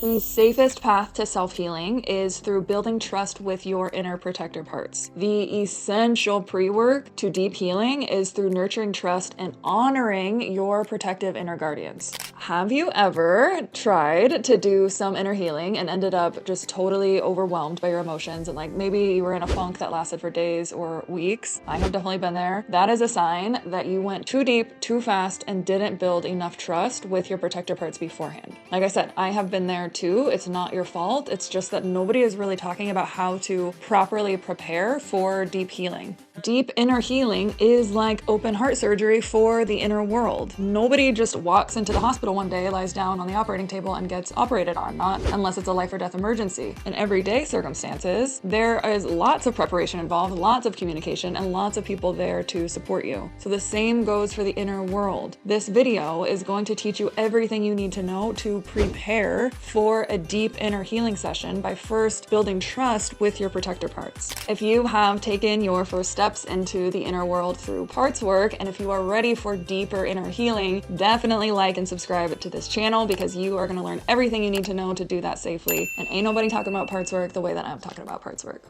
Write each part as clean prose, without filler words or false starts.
The safest path to self-healing is through building trust with your inner protector parts. The essential pre-work to deep healing is through nurturing trust and honoring your protective inner guardians. Have you ever tried to do some inner healing and ended up just totally overwhelmed by your emotions, and like maybe you were in a funk that lasted for days or weeks? I have definitely been there. That is a sign that you went too deep, too fast, and didn't build enough trust with your protector parts beforehand. Like I said, I have been there too. It's not your fault. It's just that nobody is really talking about how to properly prepare for deep healing. Deep inner healing is like open heart surgery for the inner world. Nobody just walks into the hospital one day, lies down on the operating table, and gets operated on, not unless it's a life or death emergency. In everyday circumstances, there is lots of preparation involved, lots of communication, and lots of people there to support you. So the same goes for the inner world. This video is going to teach you everything you need to know to prepare for a deep inner healing session by first building trust with your protector parts. If you have taken your first steps into the inner world through parts work, and if you are ready for deeper inner healing, definitely like and subscribe to this channel, because you are going to learn everything you need to know to do that safely. And ain't nobody talking about parts work the way that I'm talking about parts work.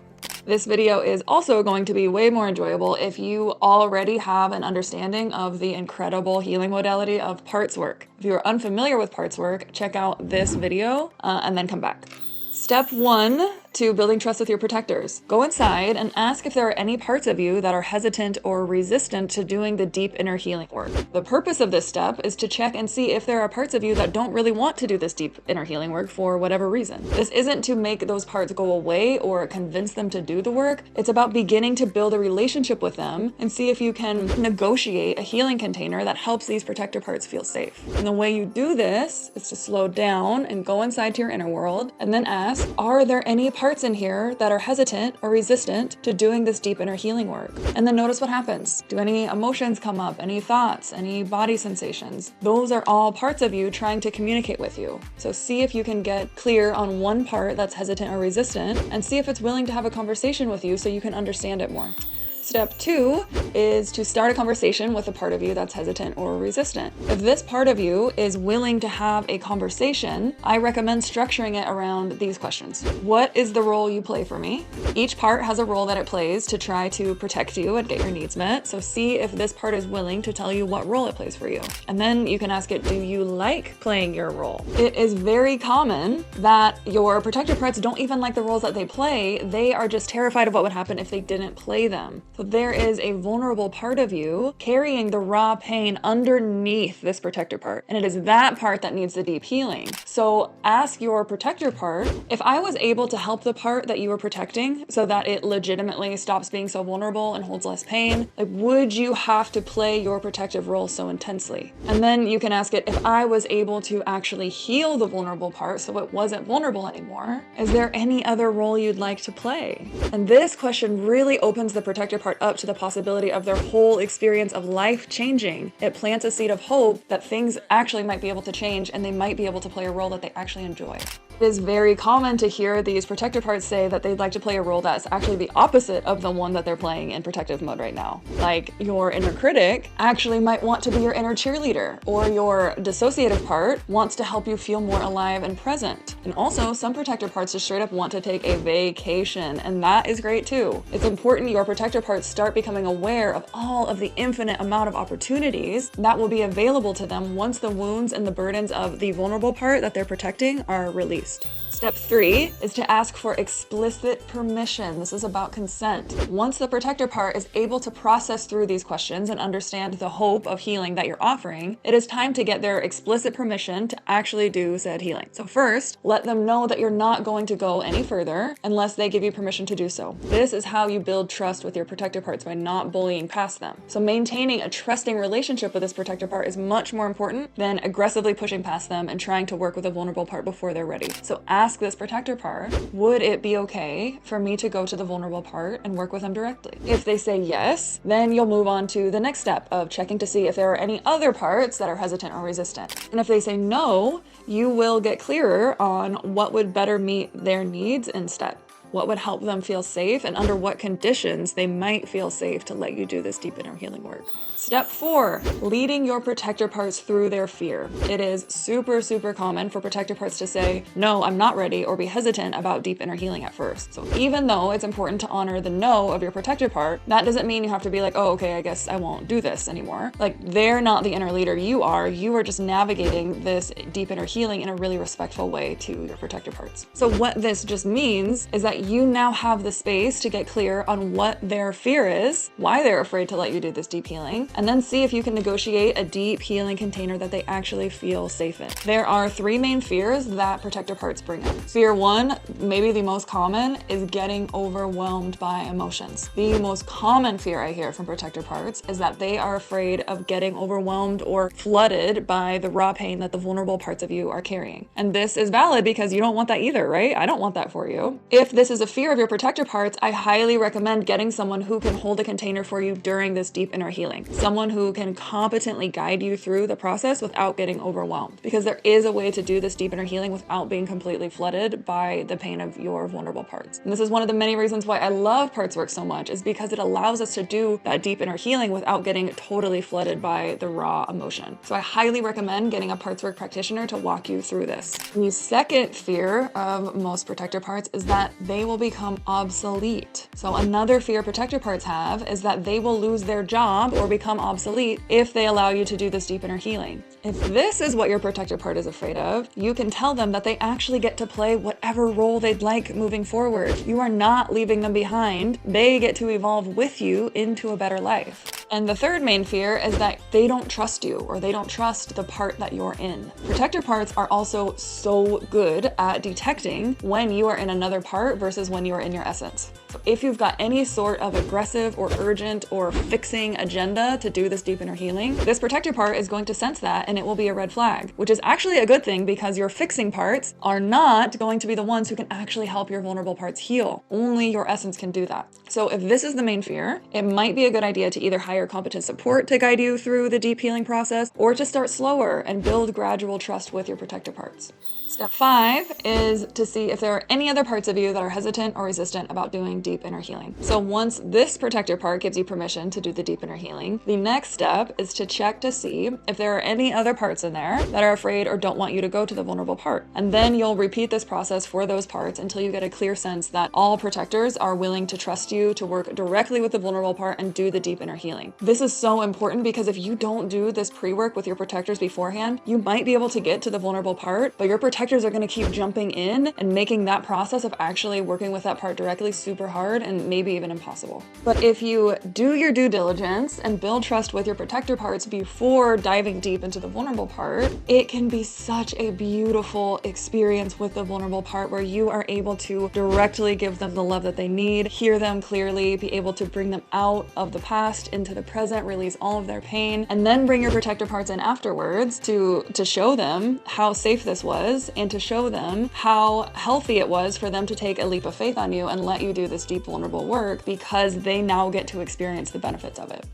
This video is also going to be way more enjoyable if you already have an understanding of the incredible healing modality of parts work. If you are unfamiliar with parts work, check out this video and then come back. Step 1 to building trust with your protectors. Go inside and ask if there are any parts of you that are hesitant or resistant to doing the deep inner healing work. The purpose of this step is to check and see if there are parts of you that don't really want to do this deep inner healing work for whatever reason. This isn't to make those parts go away or convince them to do the work. It's about beginning to build a relationship with them and see if you can negotiate a healing container that helps these protector parts feel safe. And the way you do this is to slow down and go inside to your inner world and then ask, are there any parts in here that are hesitant or resistant to doing this deep inner healing work? And then notice what happens. Do any emotions come up? Any thoughts? Any body sensations? Those are all parts of you trying to communicate with you. So see if you can get clear on one part that's hesitant or resistant, and see if it's willing to have a conversation with you so you can understand it more. Step 2 is to start a conversation with a part of you that's hesitant or resistant. If this part of you is willing to have a conversation, I recommend structuring it around these questions. What is the role you play for me? Each part has a role that it plays to try to protect you and get your needs met. So see if this part is willing to tell you what role it plays for you. And then you can ask it, do you like playing your role? It is very common that your protector parts don't even like the roles that they play. They are just terrified of what would happen if they didn't play them. So there is a vulnerable part of you carrying the raw pain underneath this protector part. And it is that part that needs the deep healing. So ask your protector part, if I was able to help the part that you were protecting so that it legitimately stops being so vulnerable and holds less pain, like, would you have to play your protective role so intensely? And then you can ask it, if I was able to actually heal the vulnerable part so it wasn't vulnerable anymore, is there any other role you'd like to play? And this question really opens the protector part up to the possibility of their whole experience of life changing. It plants a seed of hope that things actually might be able to change and they might be able to play a role that they actually enjoy. It is very common to hear these protector parts say that they'd like to play a role that's actually the opposite of the one that they're playing in protective mode right now. Like, your inner critic actually might want to be your inner cheerleader, or your dissociative part wants to help you feel more alive and present. And also, some protector parts just straight up want to take a vacation, and that is great too. It's important your protector parts start becoming aware of all of the infinite amount of opportunities that will be available to them once the wounds and the burdens of the vulnerable part that they're protecting are released. Step 3 is to ask for explicit permission. This is about consent. Once the protector part is able to process through these questions and understand the hope of healing that you're offering, it is time to get their explicit permission to actually do said healing. So first, let them know that you're not going to go any further unless they give you permission to do so. This is how you build trust with your protector parts, by not bullying past them. So maintaining a trusting relationship with this protector part is much more important than aggressively pushing past them and trying to work with a vulnerable part before they're ready. So ask this protector part, would it be okay for me to go to the vulnerable part and work with them directly? If they say yes, then you'll move on to the next step of checking to see if there are any other parts that are hesitant or resistant. And if they say no, you will get clearer on what would better meet their needs instead. what would help them feel safe, and under what conditions they might feel safe to let you do this deep inner healing work. Step 4, leading your protector parts through their fear. It is super, super common for protector parts to say, no, I'm not ready, or be hesitant about deep inner healing at first. So even though it's important to honor the no of your protector part, that doesn't mean you have to be like, oh, okay, I guess I won't do this anymore. Like, they're not the inner leader, you are. You are just navigating this deep inner healing in a really respectful way to your protector parts. So what this just means is that you now have the space to get clear on what their fear is, why they're afraid to let you do this deep healing, and then see if you can negotiate a deep healing container that they actually feel safe in. There are 3 main fears that protector parts bring up. Fear 1, maybe the most common, is getting overwhelmed by emotions. The most common fear I hear from protector parts is that they are afraid of getting overwhelmed or flooded by the raw pain that the vulnerable parts of you are carrying. And this is valid because you don't want that either, right? I don't want that for you. If this is a fear of your protector parts, I highly recommend getting someone who can hold a container for you during this deep inner healing. Someone who can competently guide you through the process without getting overwhelmed. Because there is a way to do this deep inner healing without being completely flooded by the pain of your vulnerable parts. And this is one of the many reasons why I love parts work so much, is because it allows us to do that deep inner healing without getting totally flooded by the raw emotion. So I highly recommend getting a parts work practitioner to walk you through this. The second fear of most protector parts is that they will become obsolete. So another fear protector parts have is that they will lose their job or become obsolete if they allow you to do this deep inner healing. If this is what your protector part is afraid of, you can tell them that they actually get to play whatever role they'd like moving forward. You are not leaving them behind. They get to evolve with you into a better life. And the third main fear is that they don't trust you, or they don't trust the part that you're in. Protector parts are also so good at detecting when you are in another part versus when you are in your essence. So if you've got any sort of aggressive or urgent or fixing agenda to do this deep inner healing, this protector part is going to sense that, and it will be a red flag, which is actually a good thing because your fixing parts are not going to be the ones who can actually help your vulnerable parts heal. Only your essence can do that. So if this is the main fear, it might be a good idea to either hire competent support to guide you through the deep healing process, or to start slower and build gradual trust with your protector parts. Step 5 is to see if there are any other parts of you that are hesitant or resistant about doing deep inner healing. So once this protector part gives you permission to do the deep inner healing, the next step is to check to see if there are any other parts in there that are afraid or don't want you to go to the vulnerable part. And then you'll repeat this process for those parts until you get a clear sense that all protectors are willing to trust you to work directly with the vulnerable part and do the deep inner healing. This is so important because if you don't do this pre-work with your protectors beforehand, you might be able to get to the vulnerable part, but your protectors are going to keep jumping in and making that process of actually working with that part directly super hard and maybe even impossible. But if you do your due diligence and build trust with your protector parts before diving deep into the vulnerable part, it can be such a beautiful experience with the vulnerable part where you are able to directly give them the love that they need, hear them clearly, be able to bring them out of the past into the present, release all of their pain, and then bring your protector parts in afterwards to show them how safe this was and to show them how healthy it was for them to take a leap of faith on you and let you do this deep vulnerable work, because they now get to experience the benefits of it.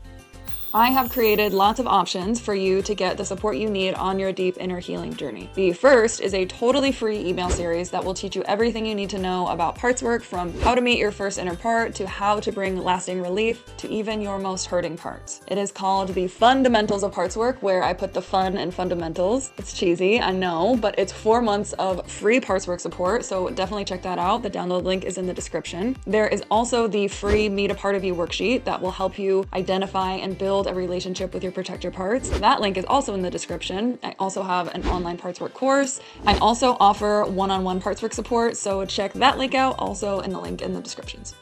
I have created lots of options for you to get the support you need on your deep inner healing journey. The first is a totally free email series that will teach you everything you need to know about parts work, from how to meet your first inner part to how to bring lasting relief to even your most hurting parts. It is called the Fundamentals of Parts Work, where I put the fun in fundamentals. It's cheesy, I know, but it's 4 months of free parts work support, so definitely check that out. The download link is in the description. There is also the free Meet a Part of You worksheet that will help you identify and build a relationship with your protector parts. That link is also in the description. I also have an online parts work course. I also offer one-on-one parts work support, so check that link out, also in the link in the descriptions.